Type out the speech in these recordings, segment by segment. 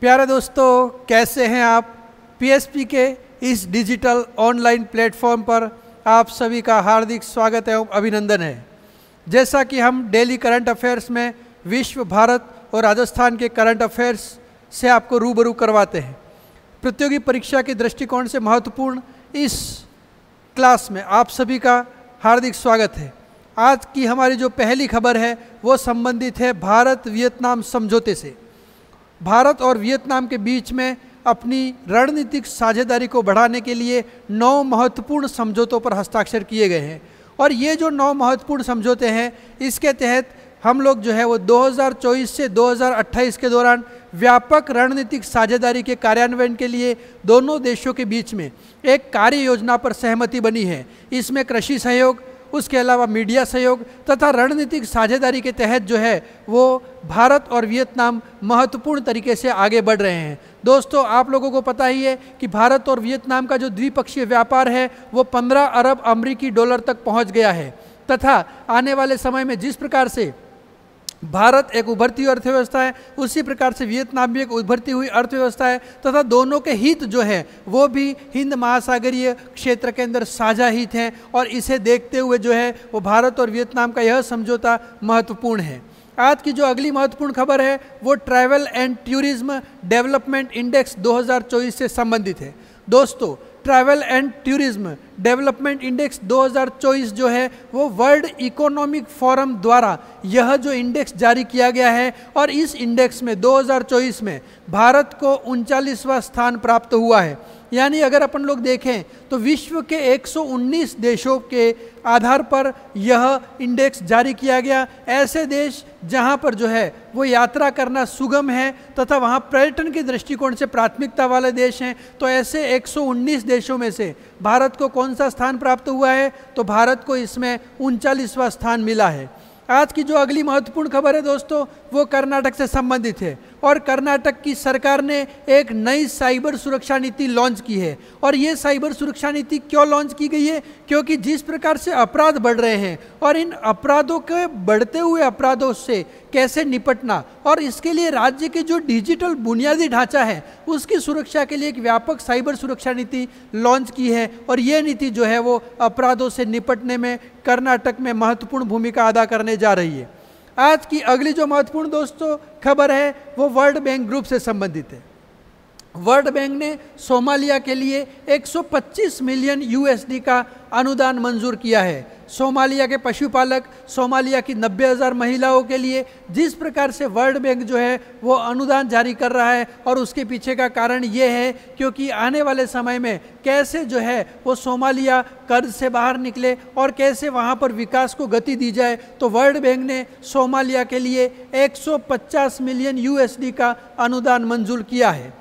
प्यारे दोस्तों, कैसे हैं आप। पीएसपी के इस डिजिटल ऑनलाइन प्लेटफॉर्म पर आप सभी का हार्दिक स्वागत एवं अभिनंदन है। जैसा कि हम डेली करंट अफेयर्स में विश्व, भारत और राजस्थान के करंट अफेयर्स से आपको रूबरू करवाते हैं, प्रतियोगी परीक्षा के दृष्टिकोण से महत्वपूर्ण इस क्लास में आप सभी का हार्दिक स्वागत है। आज की हमारी जो पहली खबर है वो संबंधित है भारत वियतनाम समझौते से। भारत और वियतनाम के बीच में अपनी रणनीतिक साझेदारी को बढ़ाने के लिए 9 महत्वपूर्ण समझौतों पर हस्ताक्षर किए गए हैं और ये जो 9 महत्वपूर्ण समझौते हैं इसके तहत हम लोग जो है वो 2024 से 2028 के दौरान व्यापक रणनीतिक साझेदारी के कार्यान्वयन के लिए दोनों देशों के बीच में एक कार्य योजना पर सहमति बनी है। इसमें कृषि सहयोग, उसके अलावा मीडिया सहयोग तथा रणनीतिक साझेदारी के तहत जो है वो भारत और वियतनाम महत्वपूर्ण तरीके से आगे बढ़ रहे हैं। दोस्तों, आप लोगों को पता ही है कि भारत और वियतनाम का जो द्विपक्षीय व्यापार है वो 15 अरब अमेरिकी डॉलर तक पहुंच गया है तथा आने वाले समय में जिस प्रकार से भारत एक उभरती हुई अर्थव्यवस्था है उसी प्रकार से वियतनाम भी एक उभरती हुई अर्थव्यवस्था है तथा दोनों के हित जो है वो भी हिंद महासागरीय क्षेत्र के अंदर साझा हित हैं और इसे देखते हुए जो है वो भारत और वियतनाम का यह समझौता महत्वपूर्ण है। आज की जो अगली महत्वपूर्ण खबर है वो travel and tourism development index 2024 से संबंधित है। दोस्तों, travel and tourism development index 2024 जो है वो वर्ल्ड इकोनॉमिक फोरम द्वारा यह जो इंडेक्स जारी किया गया है और इस इंडेक्स में 2024 में भारत को 39वां स्थान प्राप्त हुआ है। यानी अगर अपन लोग देखें तो विश्व के 119 देशों के आधार पर यह इंडेक्स जारी किया गया। ऐसे देश जहां पर जो है वो यात्रा करना सुगम है तथा वहां पर्यटन के दृष्टिकोण से प्राथमिकता वाले देश हैं, तो ऐसे 119 देशों में से भारत को कौन सा स्थान प्राप्त हुआ है, तो भारत को इसमें 39वां स्थान मिला है। आज की जो अगली महत्वपूर्ण खबर है दोस्तों वो कर्नाटक से संबंधित है और कर्नाटक की सरकार ने एक नई साइबर सुरक्षा नीति लॉन्च की है। और ये साइबर सुरक्षा नीति क्यों लॉन्च की गई है, क्योंकि जिस प्रकार से अपराध बढ़ रहे हैं और इन अपराधों के बढ़ते हुए अपराधों से कैसे निपटना और इसके लिए राज्य के जो डिजिटल बुनियादी ढांचा है उसकी सुरक्षा के लिए एक व्यापक साइबर सुरक्षा नीति लॉन्च की है और ये नीति जो है वो अपराधों से निपटने में कर्नाटक में महत्वपूर्ण भूमिका अदा करने जा रही है। आज की अगली जो महत्वपूर्ण दोस्तों खबर है वो वर्ल्ड बैंक ग्रुप से संबंधित है। वर्ल्ड बैंक ने सोमालिया के लिए 125 मिलियन यूएसडी का अनुदान मंजूर किया है। सोमालिया के पशुपालक, सोमालिया की 90,000 महिलाओं के लिए जिस प्रकार से वर्ल्ड बैंक जो है वो अनुदान जारी कर रहा है और उसके पीछे का कारण ये है क्योंकि आने वाले समय में कैसे जो है वो सोमालिया कर्ज से बाहर निकले और कैसे वहाँ पर विकास को गति दी जाए, तो वर्ल्ड बैंक ने सोमालिया के लिए 150 मिलियन यूएसडी का अनुदान मंजूर किया है।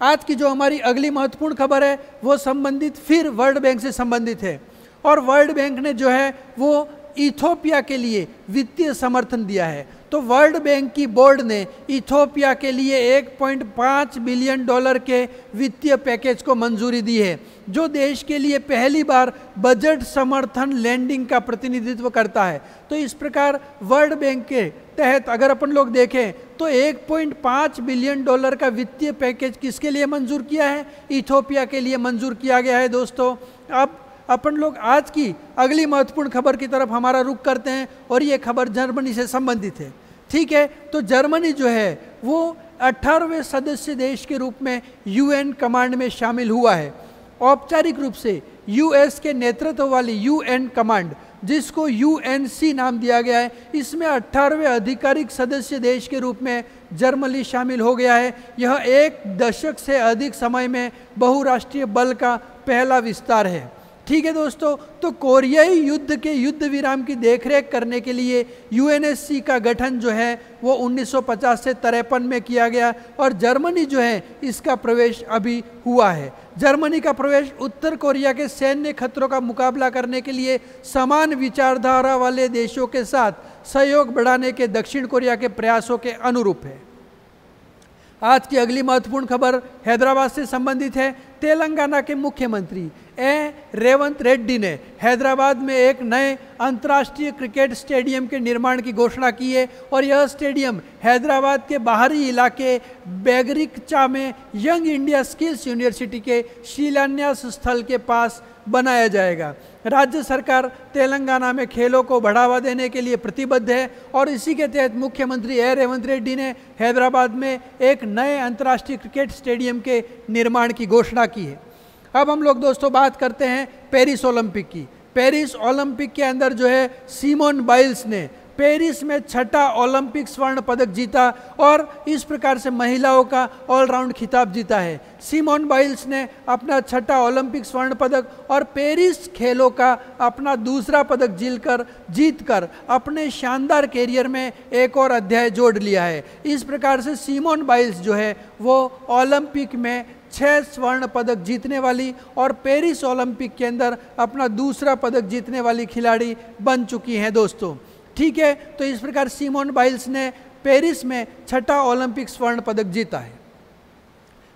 आज की जो हमारी अगली महत्वपूर्ण खबर है वो संबंधित फिर वर्ल्ड बैंक से संबंधित है और वर्ल्ड बैंक ने जो है वो इथोपिया के लिए वित्तीय समर्थन दिया है। तो वर्ल्ड बैंक की बोर्ड ने इथोपिया के लिए 1.5 बिलियन डॉलर के वित्तीय पैकेज को मंजूरी दी है जो देश के लिए पहली बार बजट समर्थन लैंडिंग का प्रतिनिधित्व करता है। तो इस प्रकार वर्ल्ड बैंक के तहत अगर अपन लोग देखें तो 1.5 बिलियन डॉलर का वित्तीय पैकेज किसके लिए मंजूर किया है, इथोपिया के लिए मंजूर किया गया है। दोस्तों, अब अपन लोग आज की अगली महत्वपूर्ण खबर की तरफ हमारा रुख करते हैं और ये खबर जर्मनी से संबंधित है। ठीक है, तो जर्मनी जो है वो 18वें सदस्य देश के रूप में यूएन कमांड में शामिल हुआ है। औपचारिक रूप से यूएस के नेतृत्व वाली यूएन कमांड जिसको यूएनसी नाम दिया गया है, इसमें 18वें आधिकारिक सदस्य देश के रूप में जर्मनी शामिल हो गया है। यह 1 दशक से अधिक समय में बहुराष्ट्रीय बल का पहला विस्तार है। ठीक है दोस्तों, तो कोरियाई युद्ध के युद्ध विराम की देखरेख करने के लिए यूएनएससी का गठन जो है वो 1950 से 53 में किया गया और जर्मनी जो है इसका प्रवेश अभी हुआ है। जर्मनी का प्रवेश उत्तर कोरिया के सैन्य खतरों का मुकाबला करने के लिए समान विचारधारा वाले देशों के साथ सहयोग बढ़ाने के दक्षिण कोरिया के प्रयासों के अनुरूप है। आज की अगली महत्वपूर्ण खबर हैदराबाद से संबंधित है। तेलंगाना के मुख्यमंत्री रेवंत रेड्डी ने हैदराबाद में एक नए अंतर्राष्ट्रीय क्रिकेट स्टेडियम के निर्माण की घोषणा की है और यह स्टेडियम हैदराबाद के बाहरी इलाके बेगरिकचा में यंग इंडिया स्किल्स यूनिवर्सिटी के शिलान्यास स्थल के पास बनाया जाएगा। राज्य सरकार तेलंगाना में खेलों को बढ़ावा देने के लिए प्रतिबद्ध है और इसी के तहत मुख्यमंत्री रेवंत रेड्डी ने हैदराबाद में एक नए अंतर्राष्ट्रीय क्रिकेट स्टेडियम के निर्माण की घोषणा की है। अब हम लोग दोस्तों बात करते हैं पेरिस ओलंपिक की। पेरिस ओलंपिक के अंदर जो है सिमोन बाइल्स ने पेरिस में 6ठा ओलंपिक स्वर्ण पदक जीता और इस प्रकार से महिलाओं का ऑलराउंड खिताब जीता है। सिमोन बाइल्स ने अपना 6ठा ओलंपिक स्वर्ण पदक और पेरिस खेलों का अपना दूसरा पदक जीतकर अपने शानदार कैरियर में एक और अध्याय जोड़ लिया है। इस प्रकार से सिमोन बाइल्स जो है वो ओलंपिक में 6 स्वर्ण पदक जीतने वाली और पेरिस ओलंपिक के अंदर अपना दूसरा पदक जीतने वाली खिलाड़ी बन चुकी हैं दोस्तों। ठीक है, तो इस प्रकार सिमोन बाइल्स ने पेरिस में 6ठा ओलंपिक स्वर्ण पदक जीता है।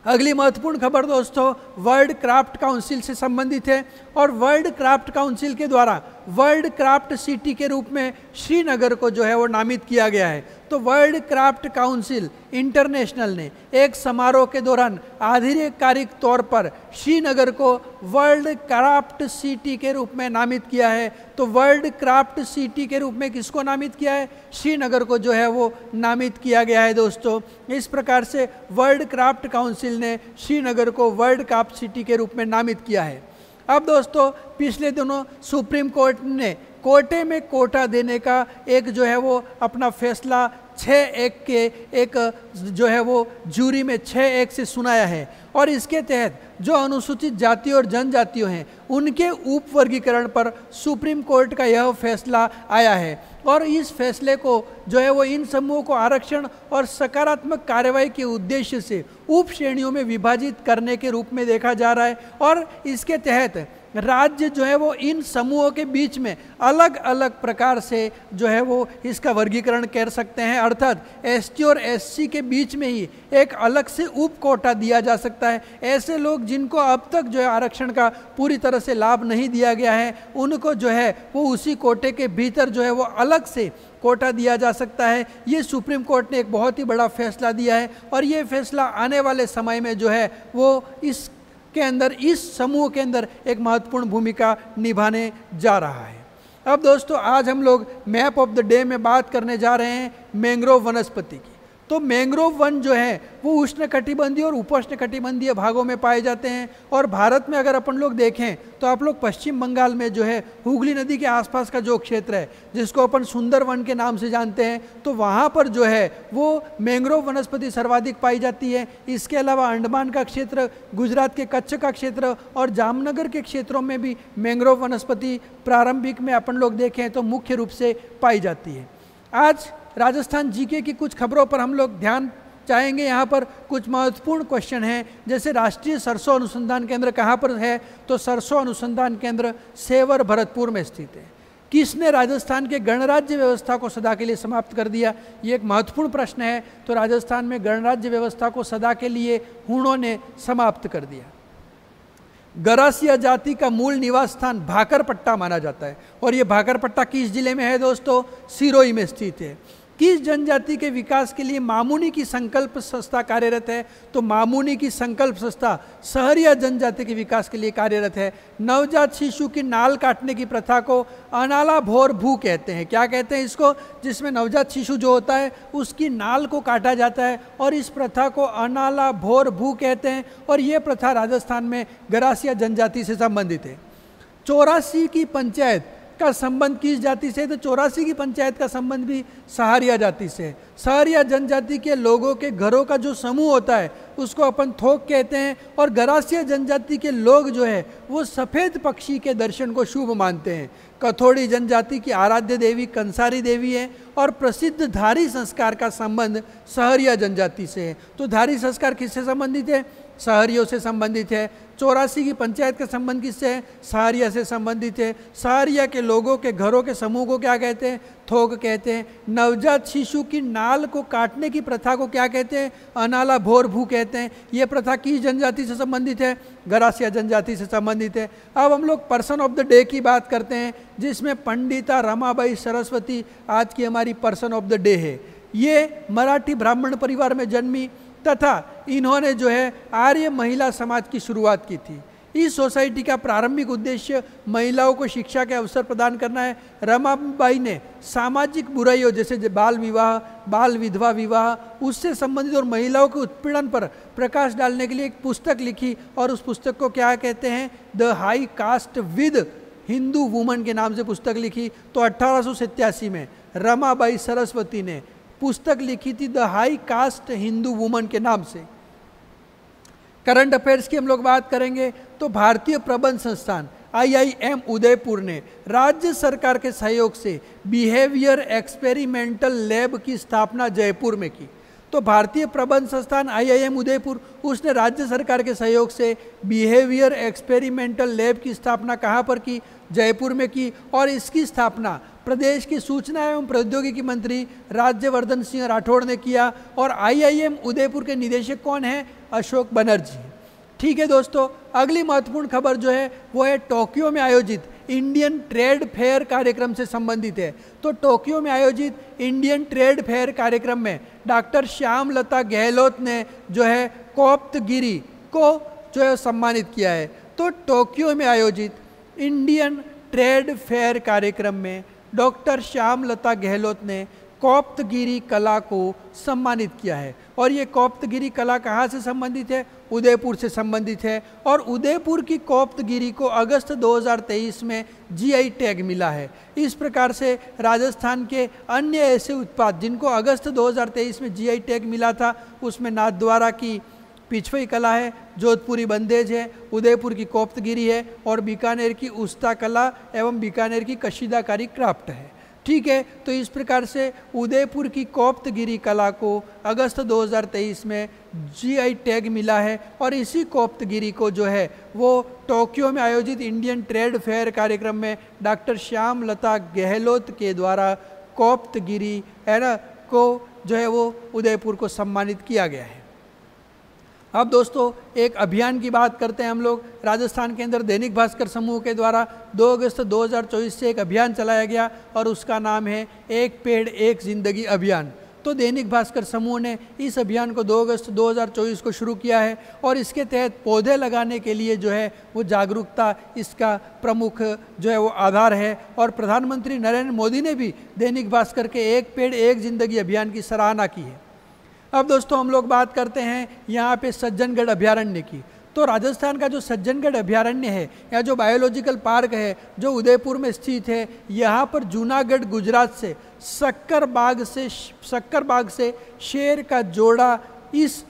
अगली महत्वपूर्ण खबर दोस्तों वर्ल्ड क्राफ्ट काउंसिल से संबंधित है और वर्ल्ड क्राफ्ट काउंसिल के द्वारा वर्ल्ड क्राफ्ट सिटी के रूप में श्रीनगर को जो है वो नामित किया गया है। तो वर्ल्ड क्राफ्ट काउंसिल इंटरनेशनल ने एक समारोह के दौरान आधिकारिक तौर पर श्रीनगर को वर्ल्ड क्राफ्ट सिटी के रूप में नामित किया है। तो वर्ल्ड क्राफ्ट सिटी के रूप में किसको नामित किया है? श्रीनगर को जो है वो नामित किया गया है दोस्तों। इस प्रकार से वर्ल्ड क्राफ्ट काउंसिल ने श्रीनगर को वर्ल्ड क्राफ्ट सिटी के रूप में नामित किया है। अब दोस्तों पिछले दिनों सुप्रीम कोर्ट ने कोटे में कोटा देने का एक जो है वो अपना फैसला 6-1 के एक जो है वो जूरी में 6-1 से सुनाया है और इसके तहत जो अनुसूचित जाति और जनजातियों हैं उनके उप वर्गीकरण पर सुप्रीम कोर्ट का यह फैसला आया है और इस फैसले को जो है वो इन समूहों को आरक्षण और सकारात्मक कार्रवाई के उद्देश्य से उप श्रेणियों में विभाजित करने के रूप में देखा जा रहा है और इसके तहत राज्य जो है वो इन समूहों के बीच में अलग अलग प्रकार से जो है वो इसका वर्गीकरण कर सकते हैं। अर्थात एसटी और एससी के बीच में ही एक अलग से उप कोटा दिया जा सकता है। ऐसे लोग जिनको अब तक जो है आरक्षण का पूरी तरह से लाभ नहीं दिया गया है उनको जो है वो उसी कोटे के भीतर जो है वो अलग से कोटा दिया जा सकता है। ये सुप्रीम कोर्ट ने एक बहुत ही बड़ा फैसला दिया है और ये फैसला आने वाले समय में जो है वो इस समूह के अंदर एक महत्वपूर्ण भूमिका निभाने जा रहा है। अब दोस्तों आज हम लोग मैप ऑफ द डे में बात करने जा रहे हैं मैंग्रोव वनस्पति की। तो मैंग्रोव वन जो है वो उष्णकटिबंधीय और उपोष्णकटिबंधीय भागों में पाए जाते हैं और भारत में अगर अपन लोग देखें तो आप लोग पश्चिम बंगाल में जो है हुगली नदी के आसपास का जो क्षेत्र है जिसको अपन सुंदरवन के नाम से जानते हैं तो वहाँ पर जो है वो मैंग्रोव वनस्पति सर्वाधिक पाई जाती है। इसके अलावा अंडमान का क्षेत्र, गुजरात के कच्छ का क्षेत्र और जामनगर के क्षेत्रों में भी मैंग्रोव वनस्पति प्रारंभिक में अपन लोग देखें तो मुख्य रूप से पाई जाती है। आज राजस्थान जीके की कुछ खबरों पर हम लोग ध्यान चाहेंगे। यहाँ पर कुछ महत्वपूर्ण क्वेश्चन हैं जैसे राष्ट्रीय सरसों अनुसंधान केंद्र कहाँ पर है? तो सरसों अनुसंधान केंद्र सेवर भरतपुर में स्थित है। किसने राजस्थान के गणराज्य व्यवस्था को सदा के लिए समाप्त कर दिया? ये एक महत्वपूर्ण प्रश्न है। तो राजस्थान में गणराज्य व्यवस्था को सदा के लिए हूणों ने समाप्त कर दिया। गरासिया जाति का मूल निवास स्थान भाकरपट्टा माना जाता है और ये भाकरपट्टा किस जिले में है दोस्तों? सिरोही में स्थित है। किस जनजाति के विकास के लिए मामुनी की संकल्प संस्था कार्यरत है? तो मामुनी की संकल्प संस्था सहरिया जनजाति के विकास के लिए कार्यरत है। नवजात शिशु की नाल काटने की प्रथा को अनाला भोर भू कहते हैं। क्या कहते हैं इसको? जिसमें नवजात शिशु जो होता है उसकी नाल को काटा जाता है और इस प्रथा को अनाला भोर भू कहते हैं और ये प्रथा राजस्थान में गरासिया जनजाति से संबंधित है। 84 की पंचायत का संबंध किस जाति से? तो 84 की पंचायत का संबंध भी सहारिया जाति से। सहारिया जनजाति के लोगों के घरों का जो समूह होता है उसको अपन थोक कहते हैं और गरासिया जनजाति के लोग जो है वो सफ़ेद पक्षी के दर्शन को शुभ मानते हैं। कथोड़ी जनजाति की आराध्य देवी कंसारी देवी है और प्रसिद्ध धारी संस्कार का संबंध सहरिया जनजाति से है। तो धारी संस्कार किससे संबंधित है? सहरियों से संबंधित है। 84 की पंचायत का संबंध किससे है? सहरिया से संबंधित है। सहरिया के लोगों के घरों के समूह को क्या कहते हैं? थोक कहते हैं। नवजात शिशु की नाल को काटने की प्रथा को क्या कहते हैं? अनाला भोर भू कहते हैं। ये प्रथा किस जनजाति से संबंधित है? गरासिया जनजाति से संबंधित है। अब हम लोग पर्सन ऑफ द डे की बात करते हैं, जिसमें पंडिता रमाबाई सरस्वती आज की हमारी पर्सन ऑफ द डे है। ये मराठी ब्राह्मण परिवार में जन्मी तथा इन्होंने जो है आर्य महिला समाज की शुरुआत की थी। इस सोसाइटी का प्रारंभिक उद्देश्य महिलाओं को शिक्षा के अवसर प्रदान करना है। रमाबाई ने सामाजिक बुराइयों जैसे बाल विवाह, बाल विधवा विवाह, उससे संबंधित और महिलाओं के उत्पीड़न पर प्रकाश डालने के लिए एक पुस्तक लिखी और उस पुस्तक को क्या कहते हैं? The high cast with Hindu woman के नाम से पुस्तक लिखी। तो 1887 में रमाबाई सरस्वती ने पुस्तक लिखी थी the high cast Hindu woman के नाम से। करंट अफेयर्स की हम लोग बात करेंगे तो भारतीय प्रबंध संस्थान IIM उदयपुर ने राज्य सरकार के सहयोग से बिहेवियर एक्सपेरिमेंटल लैब की स्थापना जयपुर में की। तो भारतीय प्रबंध संस्थान IIM उदयपुर उसने राज्य सरकार के सहयोग से बिहेवियर एक्सपेरिमेंटल लैब की स्थापना कहाँ पर की? जयपुर में की। और इसकी स्थापना प्रदेश की सूचना एवं प्रौद्योगिकी मंत्री राज्यवर्धन सिंह राठौड़ ने किया। और IIM उदयपुर के निदेशक कौन है? अशोक बनर्जी। ठीक है दोस्तों, अगली महत्वपूर्ण खबर जो है वो है टोक्यो में आयोजित इंडियन ट्रेड फेयर कार्यक्रम से संबंधित है। तो टोक्यो में आयोजित इंडियन ट्रेड फेयर कार्यक्रम में डॉक्टर श्यामलता गहलोत ने जो है कोप्तगिरी को जो है सम्मानित किया है। तो टोक्यो में आयोजित इंडियन ट्रेड फेयर कार्यक्रम में डॉक्टर श्यामलता गहलोत ने कोप्तगिरी कला को सम्मानित किया है। और ये कोप्तगिरी कला कहाँ से संबंधित है? उदयपुर से संबंधित है। और उदयपुर की कोप्तगिरी को अगस्त 2023 में GI टैग मिला है। इस प्रकार से राजस्थान के अन्य ऐसे उत्पाद जिनको अगस्त 2023 में GI टैग मिला था उसमें नाथद्वारा की पिछवई कला है, जोधपुरी बंदेज है, उदयपुर की कोप्तगिरी है और बीकानेर की उस्ता कला एवं बीकानेर की कशीदाकारी क्राफ्ट है। ठीक है, तो इस प्रकार से उदयपुर की कोप्तगिरी कला को अगस्त 2023 में GI टैग मिला है। और इसी कोप्तगिरी को जो है वो टोक्यो में आयोजित इंडियन ट्रेड फेयर कार्यक्रम में डॉक्टर श्यामलता गहलोत के द्वारा कोप्तगिरी है ना को जो है वो उदयपुर को सम्मानित किया गया है। अब दोस्तों एक अभियान की बात करते हैं हम लोग। राजस्थान के अंदर दैनिक भास्कर समूह के द्वारा 2 अगस्त 2024 से एक अभियान चलाया गया और उसका नाम है एक पेड़ एक जिंदगी अभियान। तो दैनिक भास्कर समूह ने इस अभियान को 2 अगस्त 2024 को शुरू किया है और इसके तहत पौधे लगाने के लिए जो है वो जागरूकता इसका प्रमुख जो है वो आधार है। और प्रधानमंत्री नरेंद्र मोदी ने भी दैनिक भास्कर के एक पेड़ एक जिंदगी अभियान की सराहना की है। अब दोस्तों हम लोग बात करते हैं यहाँ पे सज्जनगढ़ अभयारण्य की। तो राजस्थान का जो सज्जनगढ़ अभयारण्य है या जो बायोलॉजिकल पार्क है जो उदयपुर में स्थित है, यहाँ पर जूनागढ़ गुजरात से शक्कर बाग से शेर का जोड़ा इस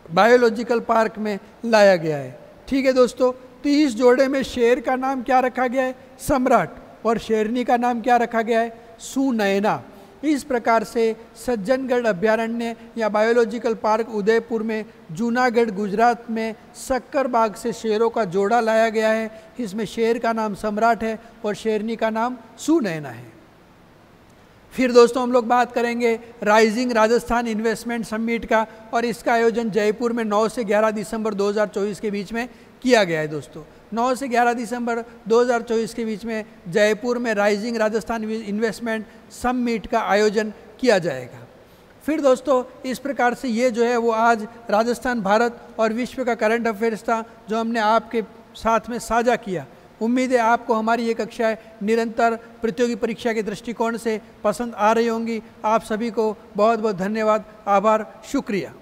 बायोलॉजिकल पार्क में लाया गया है। ठीक है दोस्तों, तो इस जोड़े में शेर का नाम क्या रखा गया है? सम्राट। और शेरनी का नाम क्या रखा गया है? सुनैना। इस प्रकार से सज्जनगढ़ अभयारण्य या बायोलॉजिकल पार्क उदयपुर में जूनागढ़ गुजरात में शक्कर बाग से शेरों का जोड़ा लाया गया है। इसमें शेर का नाम सम्राट है और शेरनी का नाम सुनैना है। फिर दोस्तों हम लोग बात करेंगे राइजिंग राजस्थान इन्वेस्टमेंट समिट का और इसका आयोजन जयपुर में 9 से 11 दिसंबर 2024 के बीच में किया गया है। दोस्तों 9 से 11 दिसंबर 2024 के बीच में जयपुर में राइजिंग राजस्थान इन्वेस्टमेंट समिट का आयोजन किया जाएगा। फिर दोस्तों इस प्रकार से ये जो है वो आज राजस्थान, भारत और विश्व का करंट अफेयर्स था जो हमने आपके साथ में साझा किया। उम्मीद है आपको हमारी ये कक्षाएं निरंतर प्रतियोगी परीक्षा के दृष्टिकोण से पसंद आ रही होंगी। आप सभी को बहुत बहुत धन्यवाद, आभार, शुक्रिया।